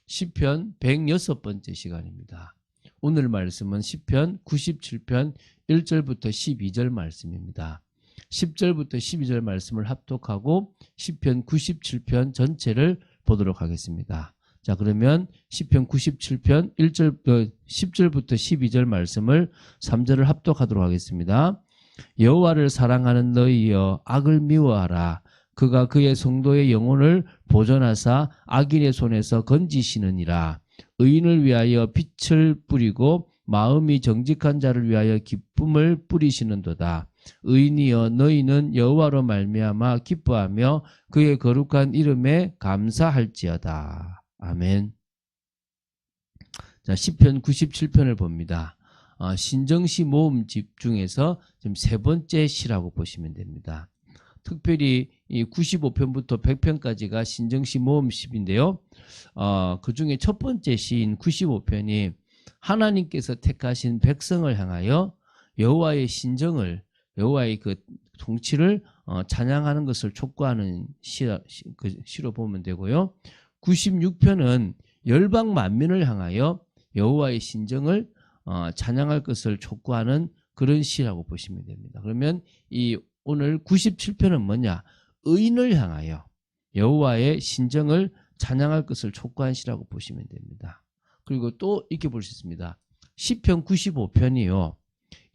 시편 106번째 시간입니다. 오늘 말씀은 시편 97편 1절부터 12절 말씀입니다. 10절부터 12절 말씀을 합독하고 시편 97편 전체를 보도록 하겠습니다. 자, 그러면 시편 97편 10절부터 12절 말씀을 3절을 합독하도록 하겠습니다. 여호와를 사랑하는 너희여 악을 미워하라. 그가 그의 성도의 영혼을 보존하사 악인의 손에서 건지시느니라. 의인을 위하여 빛을 뿌리고 마음이 정직한 자를 위하여 기쁨을 뿌리시는도다. 의인이여 너희는 여호와로 말미암아 기뻐하며 그의 거룩한 이름에 감사할지어다. 아멘. 자, 시편 97편을 봅니다. 신정시 모음집 중에서 지금 세 번째 시라고 보시면 됩니다. 특별히 이 95편부터 100편까지가 신정시 모음집인데요. 그 중에 첫 번째 시인 95편이 하나님께서 택하신 백성을 향하여 여호와의 신정을, 여호와의 그 통치를 찬양하는 것을 촉구하는 시로 보면 되고요. 96편은 열방 만민을 향하여 여호와의 신정을 찬양할 것을 촉구하는 그런 시라고 보시면 됩니다. 그러면 이 오늘 97편은 뭐냐? 의인을 향하여 여호와의 신정을 찬양할 것을 촉구한 시라고 보시면 됩니다. 그리고 또 이렇게 볼 수 있습니다. 시편 95편이요.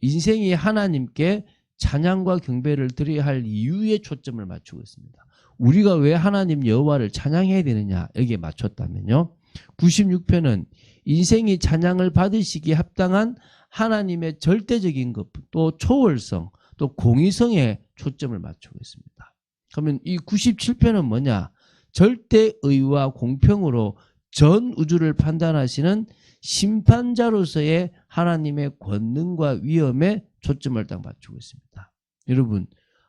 인생이 하나님께 찬양과 경배를 드려야 할 이유에 초점을 맞추고 있습니다. 우리가 왜 하나님 여호와를 찬양해야 되느냐 여기에 맞췄다면요. 96편은 인생이 찬양을 받으시기에 합당한 하나님의 절대적인 것, 또 초월성, 또 공의성에 초점을 맞추고 있습니다. 그러면 이 97편은 뭐냐? 절대의와 공평으로 전 우주를 판단하시는 심판자로서의 하나님의 권능과 위엄에 초점을 딱 맞추고 있습니다. 여러분,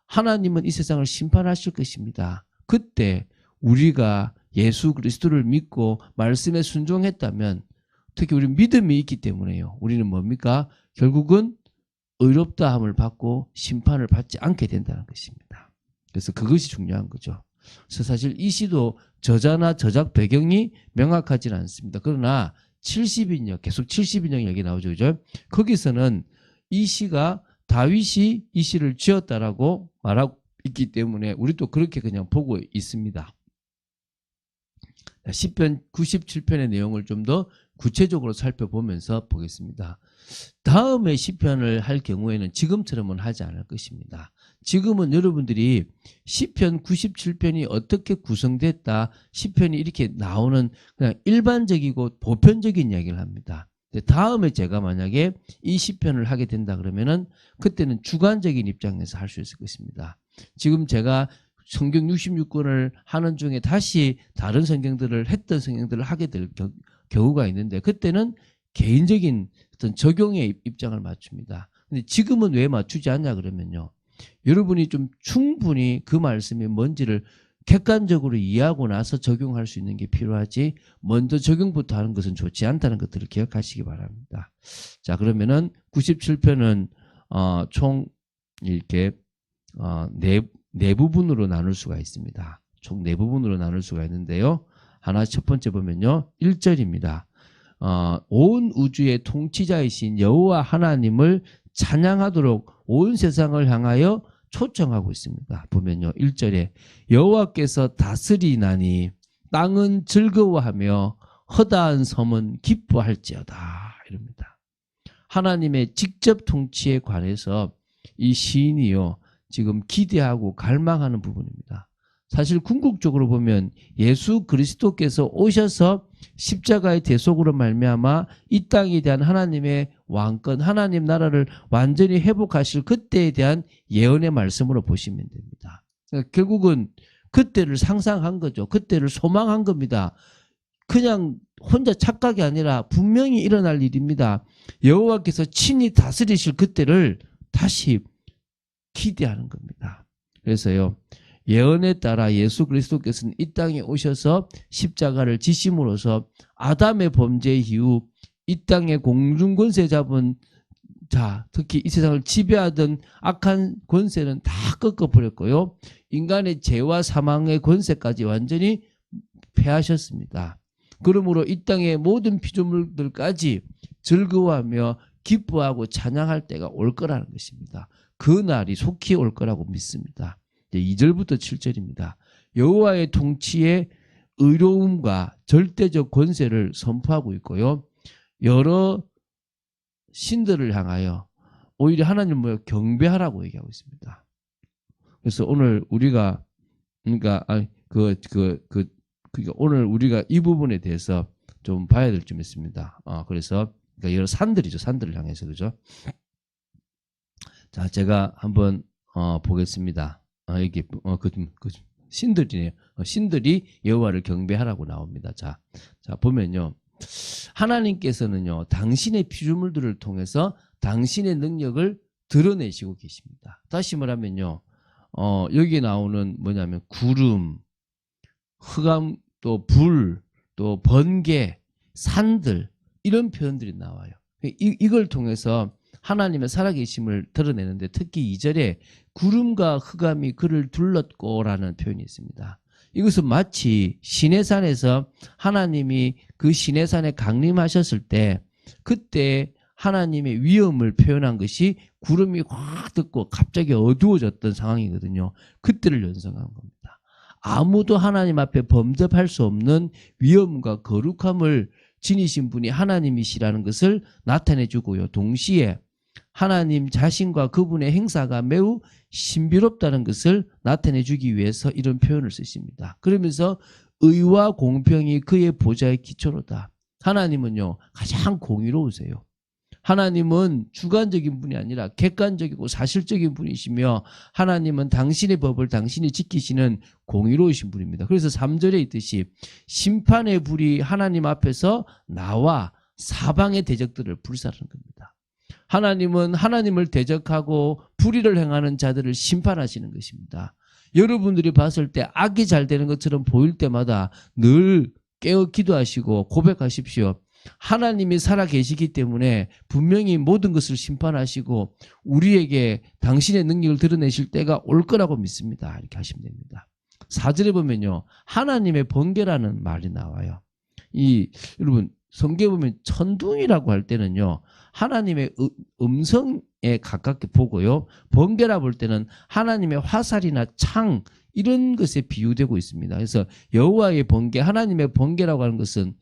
하나님은 이 세상을 심판하실 것입니다. 그때 우리가 예수 그리스도를 믿고 말씀에 순종했다면, 특히 우리 믿음이 있기 때문에요. 우리는 뭡니까? 결국은 의롭다함을 받고 심판을 받지 않게 된다는 것입니다. 그래서 그것이 중요한 거죠. 그래서 사실 이 시도 저자나 저작 배경이 명확하지는 않습니다. 그러나 70인역, 계속 70인역 얘기 나오죠. 그죠? 거기서는 이 시가 다윗이 이 시를 지었다라고 말하고 있기 때문에 우리도 그렇게 그냥 보고 있습니다. 시편 97편의 내용을 좀 더 구체적으로 살펴보면서 보겠습니다. 다음에 시편을 할 경우에는 지금처럼은 하지 않을 것입니다. 지금은 여러분들이 시편 97편이 어떻게 구성됐다, 시편이 이렇게 나오는 그냥 일반적이고 보편적인 이야기를 합니다. 다음에 제가 만약에 이 시편을 하게 된다 그러면은 그때는 주관적인 입장에서 할 수 있을 것입니다. 지금 제가 성경 66권을 하는 중에 다시 다른 성경들을 했던 성경들을 하게 될 경우가 있는데 그때는 개인적인 어떤 적용의 입장을 맞춥니다. 근데 지금은 왜 맞추지 않냐 그러면요. 여러분이 좀 충분히 그 말씀이 뭔지를 객관적으로 이해하고 나서 적용할 수 있는 게 필요하지 먼저 적용부터 하는 것은 좋지 않다는 것들을 기억하시기 바랍니다. 자, 그러면은 97편은 총 이렇게 네 부분으로 나눌 수가 있습니다. 총 네 부분으로 나눌 수가 있는데요. 하나 첫 번째 보면요. 1절입니다. 온 우주의 통치자이신 여호와 하나님을 찬양하도록 온 세상을 향하여 초청하고 있습니다. 보면요. 1절에 여호와께서 다스리나니 땅은 즐거워하며 허다한 섬은 기뻐할지어다 이럽니다. 하나님의 직접 통치에 관해서 이 시인이요. 지금 기대하고 갈망하는 부분입니다. 사실 궁극적으로 보면 예수 그리스도께서 오셔서 십자가의 대속으로 말미암아 이 땅에 대한 하나님의 왕권, 하나님 나라를 완전히 회복하실 그때에 대한 예언의 말씀으로 보시면 됩니다. 그러니까 결국은 그때를 상상한 거죠. 그때를 소망한 겁니다. 그냥 혼자 착각이 아니라 분명히 일어날 일입니다. 여호와께서 친히 다스리실 그때를 다시 기대하는 겁니다. 그래서요. 예언에 따라 예수 그리스도께서는 이 땅에 오셔서 십자가를 지심으로써 아담의 범죄 이후 이 땅의 공중권세 잡은 자, 특히 이 세상을 지배하던 악한 권세는 다 꺾어버렸고요. 인간의 죄와 사망의 권세까지 완전히 패하셨습니다. 그러므로 이 땅의 모든 피조물들까지 즐거워하며 기뻐하고 찬양할 때가 올 거라는 것입니다. 그 날이 속히 올 거라고 믿습니다. 2절부터 7절입니다. 여호와의 통치의 의로움과 절대적 권세를 선포하고 있고요. 여러 신들을 향하여 오히려 하나님을 경배하라고 얘기하고 있습니다. 그래서 오늘 우리가 오늘 우리가 이 부분에 대해서 좀 봐야 될 점이 있습니다. 그래서 여러 산들이죠. 산들을 향해서 그죠? 자, 제가 한번 보겠습니다. 이게 신들이네요. 신들이 여호와를 경배하라고 나옵니다. 자 보면요. 하나님께서는요. 당신의 피조물들을 통해서 당신의 능력을 드러내시고 계십니다. 다시 말하면요. 여기 나오는 뭐냐면 구름, 흑암, 또 불, 또 번개, 산들 이런 표현들이 나와요. 이걸 통해서 하나님의 살아계심을 드러내는데 특히 2절에 구름과 흑암이 그를 둘렀고라는 표현이 있습니다. 이것은 마치 시내산에서 하나님이 그 시내산에 강림하셨을 때 그때 하나님의 위엄을 표현한 것이 구름이 확 덮고 갑자기 어두워졌던 상황이거든요. 그때를 연상한 겁니다. 아무도 하나님 앞에 범접할 수 없는 위엄과 거룩함을 지니신 분이 하나님이시라는 것을 나타내 주고요. 동시에 하나님 자신과 그분의 행사가 매우 신비롭다는 것을 나타내 주기 위해서 이런 표현을 쓰십니다. 그러면서 의와 공평이 그의 보좌의 기초로다. 하나님은요 가장 공의로우세요. 하나님은 주관적인 분이 아니라 객관적이고 사실적인 분이시며 하나님은 당신의 법을 당신이 지키시는 공의로우신 분입니다. 그래서 3절에 있듯이 심판의 불이 하나님 앞에서 나와 사방의 대적들을 불사르는 겁니다. 하나님은 하나님을 대적하고 불의를 행하는 자들을 심판하시는 것입니다. 여러분들이 봤을 때 악이 잘 되는 것처럼 보일 때마다 늘 깨어 기도하시고 고백하십시오. 하나님이 살아계시기 때문에 분명히 모든 것을 심판하시고 우리에게 당신의 능력을 드러내실 때가 올 거라고 믿습니다. 이렇게 하시면 됩니다. 4절에 보면요. 하나님의 번개라는 말이 나와요. 여러분 성경에 보면 천둥이라고 할 때는요. 하나님의 음성에 가깝게 보고요. 번개라 볼 때는 하나님의 화살이나 창 이런 것에 비유되고 있습니다. 그래서 여호와의 번개, 하나님의 번개라고 하는 것은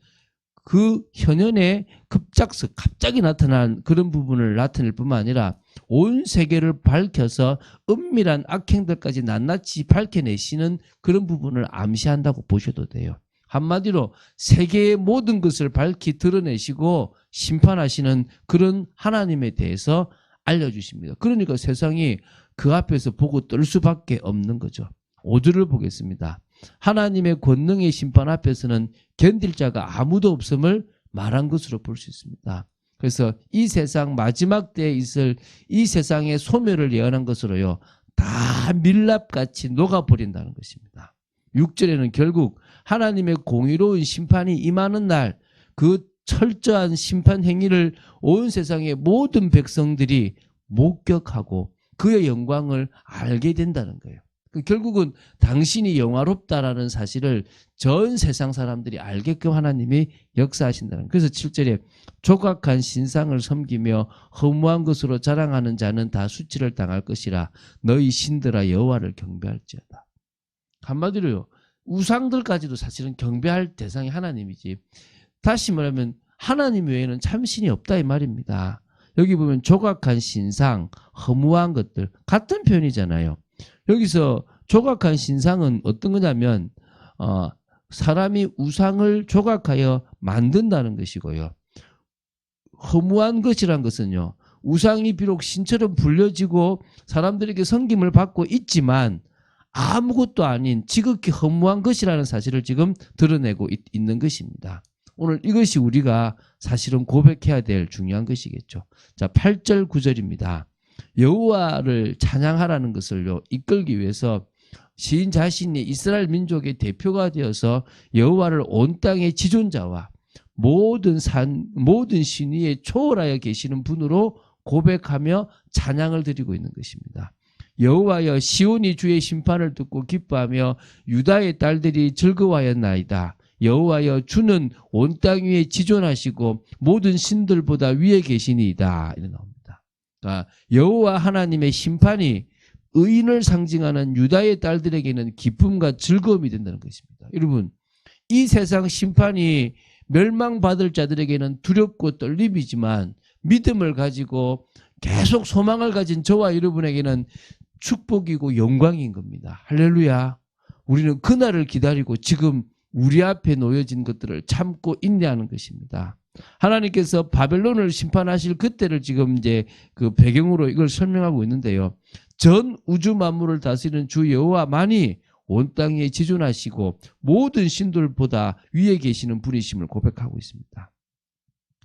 그 현현에 갑자기 나타난 그런 부분을 나타낼 뿐만 아니라 온 세계를 밝혀서 은밀한 악행들까지 낱낱이 밝혀내시는 그런 부분을 암시한다고 보셔도 돼요. 한마디로 세계의 모든 것을 밝히 드러내시고 심판하시는 그런 하나님에 대해서 알려주십니다. 그러니까 세상이 그 앞에서 보고 떨 수밖에 없는 거죠. 5절을 보겠습니다. 하나님의 권능의 심판 앞에서는 견딜 자가 아무도 없음을 말한 것으로 볼 수 있습니다. 그래서 이 세상 마지막 때에 있을 이 세상의 소멸을 예언한 것으로요. 다 밀랍같이 녹아버린다는 것입니다. 6절에는 결국 하나님의 공의로운 심판이 임하는 날 그 철저한 심판 행위를 온 세상의 모든 백성들이 목격하고 그의 영광을 알게 된다는 거예요. 결국은 당신이 영화롭다라는 사실을 전 세상 사람들이 알게끔 하나님이 역사하신다는 거예요. 그래서 7절에 조각한 신상을 섬기며 허무한 것으로 자랑하는 자는 다 수치를 당할 것이라 너희 신들아 여호와를 경배할지어다. 한마디로요. 우상들까지도 사실은 경배할 대상이 하나님이지. 다시 말하면 하나님 외에는 참신이 없다 이 말입니다. 여기 보면 조각한 신상, 허무한 것들 같은 표현이잖아요. 여기서 조각한 신상은 어떤 거냐면 사람이 우상을 조각하여 만든다는 것이고요. 허무한 것이란 것은요. 우상이 비록 신처럼 불려지고 사람들에게 섬김을 받고 있지만 아무것도 아닌 지극히 허무한 것이라는 사실을 지금 드러내고 있는 것입니다. 오늘 이것이 우리가 사실은 고백해야 될 중요한 것이겠죠. 자, 8절 9절입니다. 여호와를 찬양하라는 것을요 이끌기 위해서 시인 자신이 이스라엘 민족의 대표가 되어서 여호와를 온 땅의 지존자와 모든 신 위에 초월하여 계시는 분으로 고백하며 찬양을 드리고 있는 것입니다. 여호와여 시온이 주의 심판을 듣고 기뻐하며 유다의 딸들이 즐거워하였나이다. 여호와여 주는 온 땅 위에 지존하시고 모든 신들보다 위에 계시니이다. 이렇게 나옵니다. 그러니까 여호와 하나님의 심판이 의인을 상징하는 유다의 딸들에게는 기쁨과 즐거움이 된다는 것입니다. 여러분, 이 세상 심판이 멸망받을 자들에게는 두렵고 떨림이지만 믿음을 가지고 계속 소망을 가진 저와 여러분에게는 축복이고 영광인 겁니다. 할렐루야. 우리는 그날을 기다리고 지금 우리 앞에 놓여진 것들을 참고 인내하는 것입니다. 하나님께서 바벨론을 심판하실 그때를 지금 이제 그 배경으로 이걸 설명하고 있는데요. 전 우주 만물을 다스리는 주 여호와만이 온 땅에 지존하시고 모든 신들보다 위에 계시는 분이심을 고백하고 있습니다.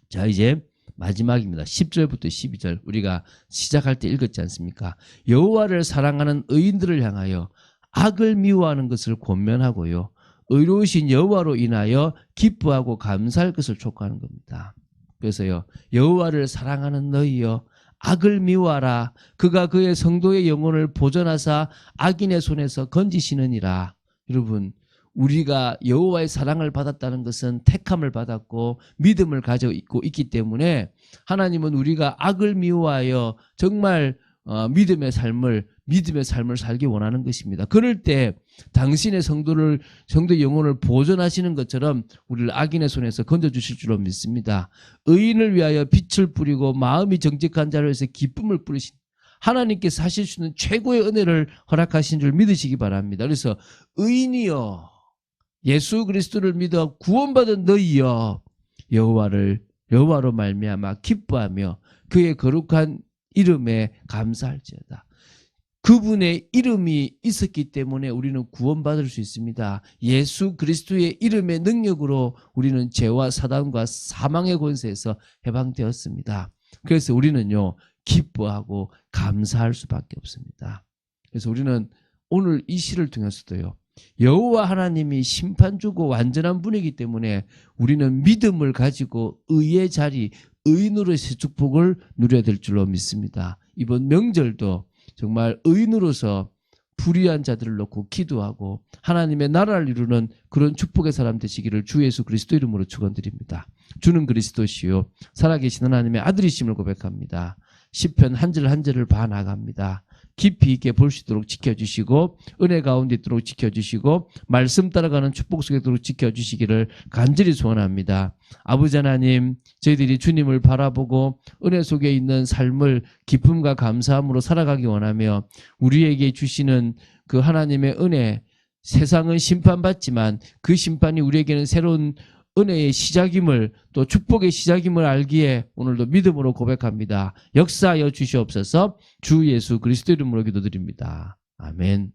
자, 이제 마지막입니다. 10절부터 12절 우리가 시작할 때 읽었지 않습니까? 여호와를 사랑하는 의인들을 향하여 악을 미워하는 것을 권면하고요. 의로우신 여호와로 인하여 기뻐하고 감사할 것을 촉구하는 겁니다. 그래서요. 여호와를 사랑하는 너희여 악을 미워하라. 그가 그의 성도의 영혼을 보존하사 악인의 손에서 건지시느니라. 여러분, 우리가 여호와의 사랑을 받았다는 것은 택함을 받았고 믿음을 가지고 있기 때문에 하나님은 우리가 악을 미워하여 정말 믿음의 삶을 살기 원하는 것입니다. 그럴 때 당신의 성도의 영혼을 보존하시는 것처럼 우리를 악인의 손에서 건져주실 줄로 믿습니다. 의인을 위하여 빛을 뿌리고 마음이 정직한 자를 위해서 기쁨을 뿌리신 하나님께서 하실 수 있는 최고의 은혜를 허락하신 줄 믿으시기 바랍니다. 그래서 의인이여 예수 그리스도를 믿어 구원받은 너희여 여호와로 말미암아 기뻐하며 그의 거룩한 이름에 감사할지어다. 그분의 이름이 있었기 때문에 우리는 구원받을 수 있습니다. 예수 그리스도의 이름의 능력으로 우리는 죄와 사단과 사망의 권세에서 해방되었습니다. 그래서 우리는요 기뻐하고 감사할 수밖에 없습니다. 그래서 우리는 오늘 이 시를 통해서도요 여호와 하나님이 심판주고 완전한 분이기 때문에 우리는 믿음을 가지고 의의 자리, 의인으로서의 축복을 누려야 될 줄로 믿습니다. 이번 명절도 정말 의인으로서 불의한 자들을 놓고 기도하고 하나님의 나라를 이루는 그런 축복의 사람 되시기를 주 예수 그리스도 이름으로 축원드립니다. 주는 그리스도시요 살아계신 하나님의 아들이심을 고백합니다. 시편 한 절 한 절을 봐나갑니다. 깊이 있게 볼 수 있도록 지켜주시고 은혜 가운데 있도록 지켜주시고 말씀 따라가는 축복 속에 있도록 지켜주시기를 간절히 소원합니다. 아버지 하나님, 저희들이 주님을 바라보고 은혜 속에 있는 삶을 기쁨과 감사함으로 살아가기 원하며 우리에게 주시는 그 하나님의 은혜, 세상은 심판받지만 그 심판이 우리에게는 새로운 은혜의 시작임을 또 축복의 시작임을 알기에 오늘도 믿음으로 고백합니다. 역사하여 주시옵소서. 주 예수 그리스도 이름으로 기도드립니다. 아멘.